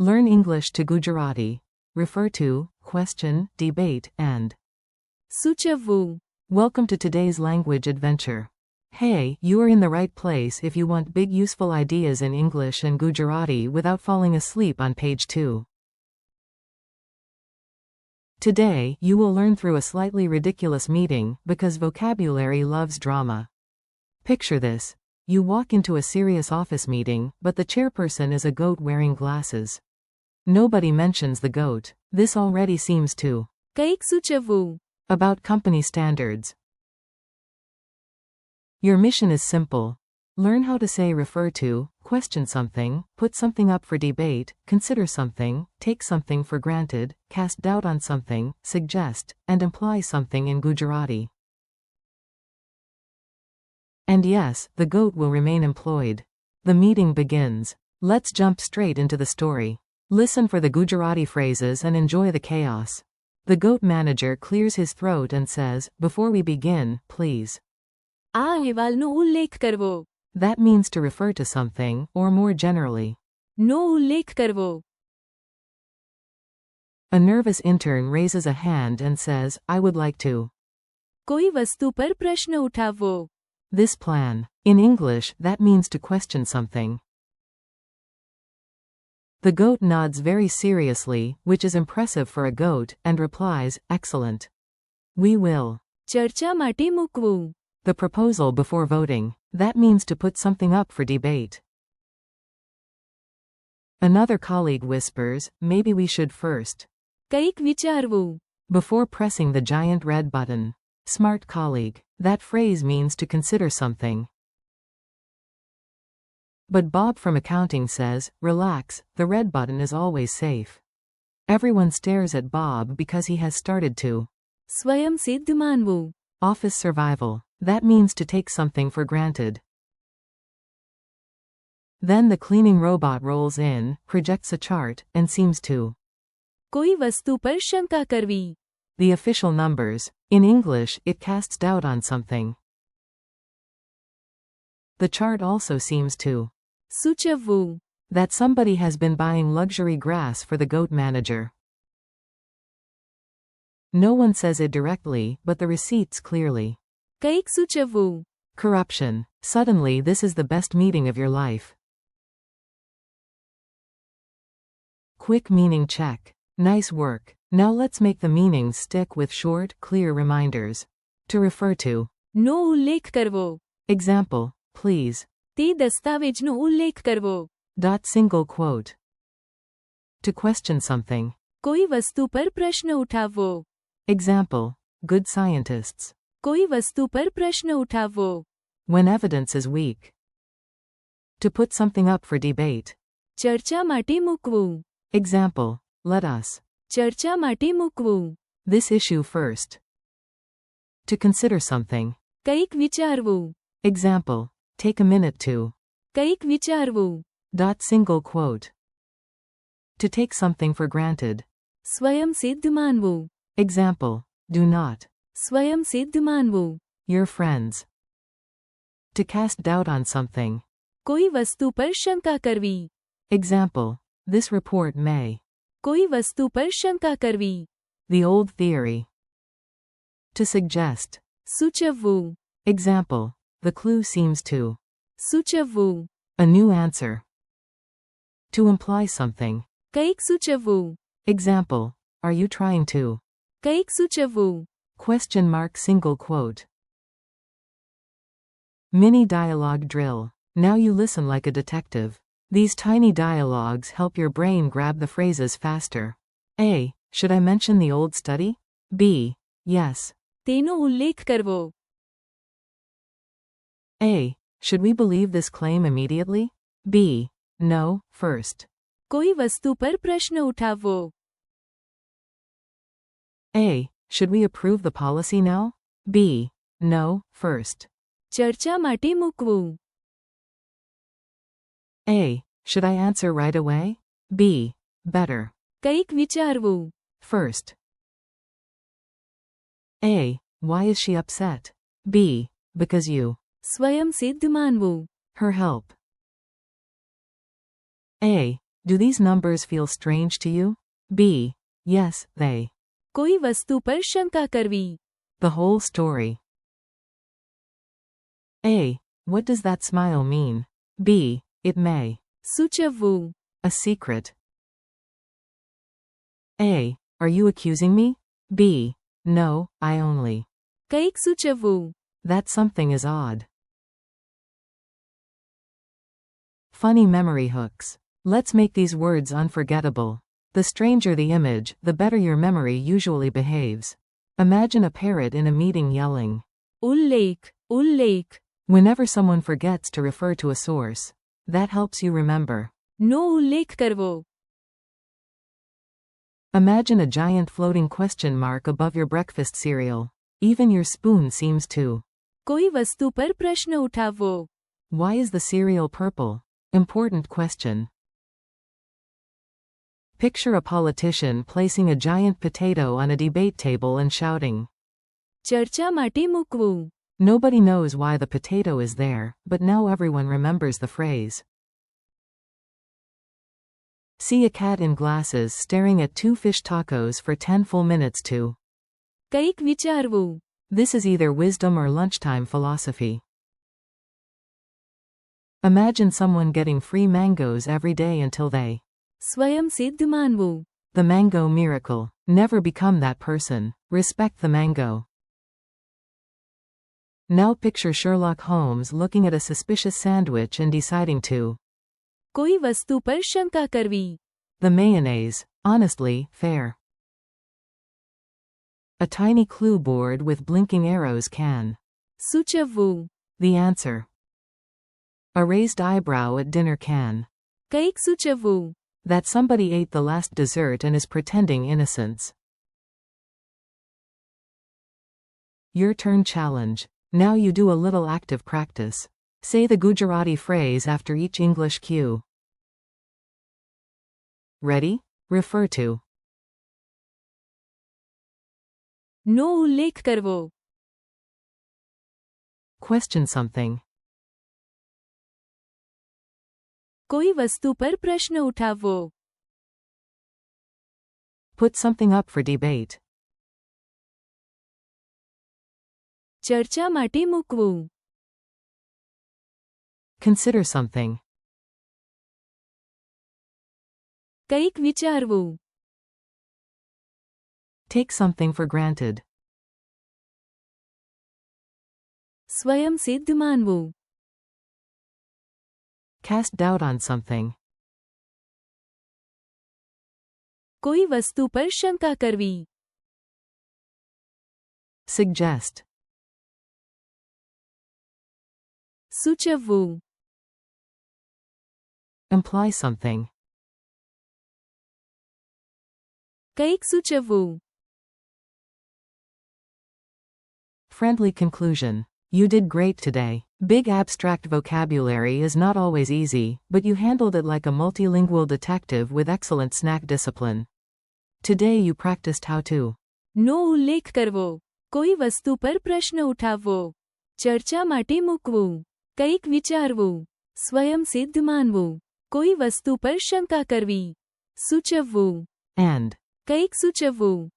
Learn English to Gujarati. Refer to, question, debate, and સૂચવવું. welcome to today's language adventure. Hey, you are in the right place if you want big useful ideas in English and Gujarati without falling asleep on page 2. Today, you will learn through a slightly ridiculous meeting because vocabulary loves drama. Picture this. You walk into a serious office meeting, but the chairperson is a goat wearing glasses. Nobody mentions the goat. This already seems too કંઈક સૂચવવું. about company standards. Your mission is simple. Learn how to say refer to, question something, put something up for debate, consider something, take something for granted, cast doubt on something, suggest, and imply something in Gujarati. And yes, the goat will remain employed. The meeting begins. Let's jump straight into the story. Listen for the Gujarati phrases and enjoy the chaos. The goat manager clears his throat and says, "Before we begin, please." આ અહેવાલનો ઉલ્લેખ કરવો. That means to refer to something, or more generally. નો ઉલ્લેખ કરવો. A nervous intern raises a hand and says, "I would like to." કોઈ વસ્તુ પર પ્રશ્ન ઉઠાવવો. This plan. In English, that means to question something. The goat nods very seriously, which is impressive for a goat, and replies, "Excellent. We will." ચર્ચા માટે મૂકવું. The proposal before voting. That means to put something up for debate. Another colleague whispers, "Maybe we should first." કંઈક વિચારવું. Before pressing the giant red button. Smart colleague. That phrase means to consider something. But Bob from accounting says, "Relax, the red button is always safe." Everyone stares at Bob because he has started to સ્વયં સિદ્ધ માનવું. office survival. That means to take something for granted. Then the cleaning robot rolls in, projects a chart, and seems to કોઈ વસ્તુ પર શંકા કરવી. the official numbers. In English, it casts doubt on something. The chart also seems to સૂચવવું. that somebody has been buying luxury grass for the goat manager. No one says it directly, but the receipts clearly. કંઈક સૂચવવું. Corruption. Suddenly this is the best meeting of your life. Quick meaning check. Nice work. Now let's make the meanings stick with short, clear reminders. To refer to. નો ઉલ્લેખ કરવો. Example, please. તે દસ્તાવેજનો ઉલ્લેખ કરવો. Single quote. To question something. કોઈ વસ્તુ પર પ્રશ્ન ઉઠાવવો. Example, good scientists. કોઈ વસ્તુ પર પ્રશ્ન ઉઠાવવો. When evidence is weak. To put something up for debate. ચર્ચા માટે મૂકવું. Example, let us ચર્ચા માટે મૂકવું. this issue first. To consider something. કંઈક વિચારવું. Example, take a minute to કંઈક વિચારવું. Single quote. To take something for granted. સ્વયં સિદ્ધ માનવું. Example, do not સ્વયં સિદ્ધ માનવું. your friends. To cast doubt on something. કોઈ વસ્તુ પર શંકા કરવી. Example, this report may કોઈ વસ્તુ પર શંકા કરવી. the old theory. To suggest. સૂચવવું. Example, the clue seems to સૂચવવું. a new answer. To imply something. કંઈક સૂચવવું. Example, are you trying to કંઈક સૂચવવું. single quote. Mini dialogue drill. Now you listen like a detective. These tiny dialogues help your brain grab the phrases faster. A. Should I mention the old study? B. Yes. તેનો ઉલ્લેખ કરવો. A. Should we believe this claim immediately? B. No, first. કોઈ વસ્તુ પર પ્રશ્ન ઉઠાવવો. A. Should we approve the policy now? B. No, first. ચર્ચા માટે મૂકવું. A. Should I answer right away? B. Better. કંઈક વિચારવું. First. A. Why is she upset? B. Because you સ્વયં સિદ્ધ માનવું. her help. A. Do these numbers feel strange to you? B. Yes, they. કોઈ વસ્તુ પર શંકા કરવી. The whole story. A. What does that smile mean? B. It may. સૂચવવું. A secret. A. Are you accusing me? B. No, I only. કંઈક સૂચવવું. That something is odd. Funny memory hooks. Let's make these words unforgettable. The stranger the image, the better your memory usually behaves. Imagine a parrot in a meeting yelling. ઉલ્લેખ. ઉલ્લેખ. Whenever someone forgets to refer to a source, that helps you remember. નો ઉલ્લેખ કરવો. Imagine a giant floating question mark above your breakfast cereal. Even your spoon seems to. કોઈ વસ્તુ પર પ્રશ્ન ઉઠાવવો. Why is the cereal purple? Important question. Picture a politician placing a giant potato on a debate table and shouting. ચર્ચા માટે મૂકવું. Nobody knows why the potato is there, but now everyone remembers the phrase. See a cat in glasses staring at 2 fish tacos for 10 full minutes to. કંઈક વિચારવું. This is either wisdom or lunchtime philosophy. Imagine someone getting free mangoes every day until they. સ્વયં સિદ્ધ માનવું. The mango miracle. Never become that person. Respect the mango. Now picture Sherlock Holmes looking at a suspicious sandwich and deciding to. કોઈ વસ્તુ પર શંકા કરવી. The mayonnaise. Honestly, fair. A tiny clue board with blinking arrows can. સૂચવવું. The answer. A raised eyebrow at dinner can. કંઈક સૂચવવું. That somebody ate the last dessert and is pretending innocence. Your turn challenge. Now you do a little active practice. Say the Gujarati phrase after each English cue. Ready? Refer to. નો ઉલ્લેખ કરવો. Question something. કોઈ વસ્તુ પર પ્રશ્ન ઉઠાવવો. Put something up for debate. ચર્ચા માટે મૂકવું. Consider something. કંઈક વિચારવું. Take something for granted. સ્વયં સિદ્ધ માનવું. Cast doubt on something. કોઈ વસ્તુ પર શંકા કરવી. Suggest. સૂચવવું. Imply something. કંઈક સૂચવવું. Friendly conclusion. You did great today. Big abstract vocabulary is not always easy, but you handled it like a multilingual detective with excellent snack discipline. Today you practiced how to. નો ઉલ્લેખ કરવો. કોઈ વસ્તુ પર પ્રશ્ન ઉઠાવવો. ચર્ચા માટે મૂકવું. કંઈક વિચારવું. સ્વયં સિદ્ધ માનવું. કોઈ વસ્તુ પર શંકા કરવી. સૂચવવું. And. કંઈક સૂચવવું.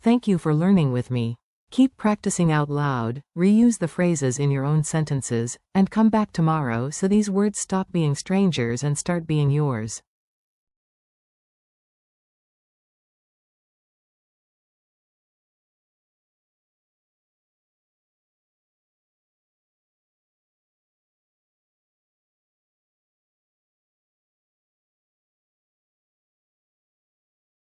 Thank you for learning with me. Keep practicing out loud, reuse the phrases in your own sentences, and come back tomorrow so these words stop being strangers and start being yours.